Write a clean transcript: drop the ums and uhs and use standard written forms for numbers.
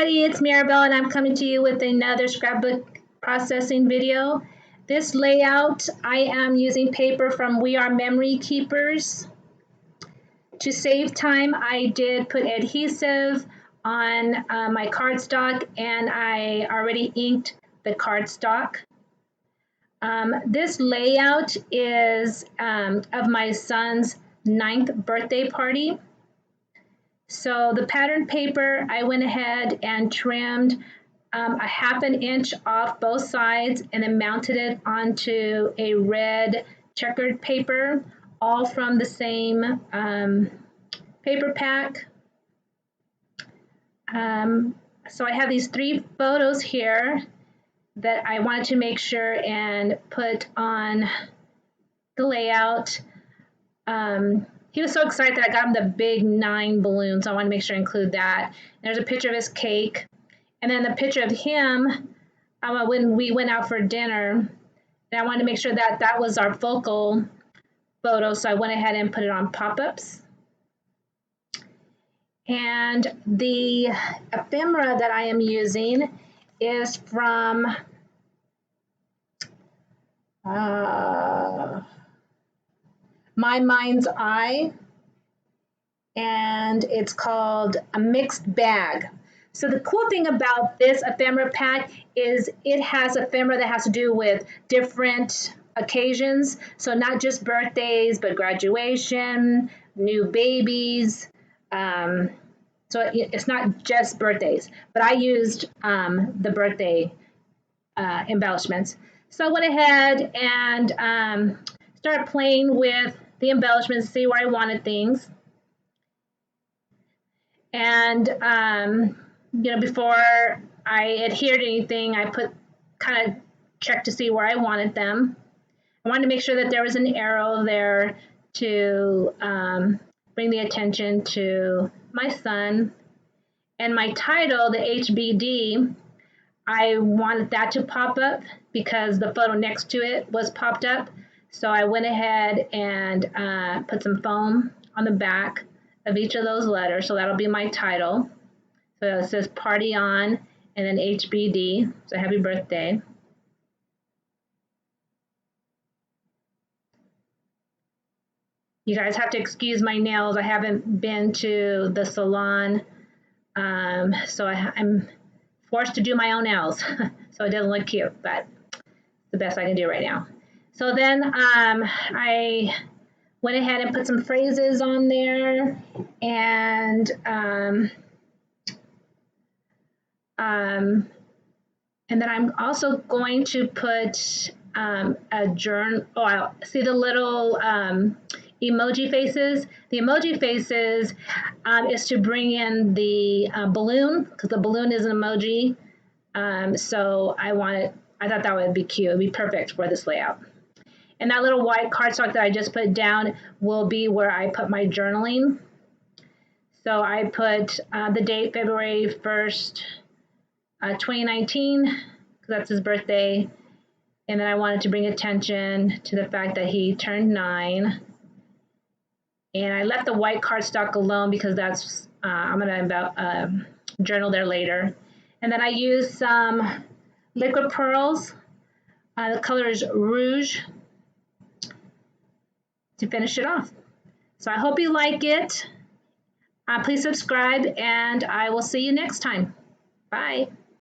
everybody, it's Maribel and I'm coming to you with another scrapbook processing video. This layout, I am using paper from We Are Memory Keepers. To save time, I did put adhesive on my cardstock and I already inked the cardstock. This layout is of my son's 9th birthday party. So the pattern paper, I went ahead and trimmed a 1/2 inch off both sides and then mounted it onto a red checkered paper, all from the same paper pack. So I have these 3 photos here that I wanted to make sure and put on the layout. He was so excited that I got him the big 9 balloons. So I want to make sure I include that. And there's a picture of his cake. And then the picture of him when we went out for dinner. And I wanted to make sure that that was our focal photo. So I went ahead and put it on pop-ups. And the ephemera that I am using is from My Mind's Eye, and it's called A Mixed Bag. So the cool thing about this ephemera pack is it has ephemera that has to do with different occasions. So not just birthdays, but graduation, new babies. So it's not just birthdays, but I used the birthday embellishments. So I went ahead and started playing with the embellishments to see where I wanted things. And before I adhered to anything, I kind of checked to see where I wanted them. I wanted to make sure that there was an arrow there to bring the attention to my son. And my title, the HBD, I wanted that to pop up because the photo next to it was popped up. So I went ahead and put some foam on the back of each of those letters. So that'll be my title. So it says Party On and then HBD. So happy birthday. You guys have to excuse my nails. I haven't been to the salon. So I'm forced to do my own nails. So it doesn't look cute, but the best I can do right now. So then I went ahead and put some phrases on there, and then I'm also going to put a journal. Oh, see the little emoji faces. The emoji faces is to bring in the balloon, because the balloon is an emoji. So I thought that would be cute. It would be perfect for this layout. And that little white cardstock that I just put down will be where I put my journaling. So I put the date February 1st, 2019, because that's his birthday. And then I wanted to bring attention to the fact that he turned 9. And I left the white cardstock alone because that's I'm going to journal there later. And then I used some liquid pearls. The color is rouge, to finish it off. So I hope you like it. Please subscribe, and I will see you next time. Bye.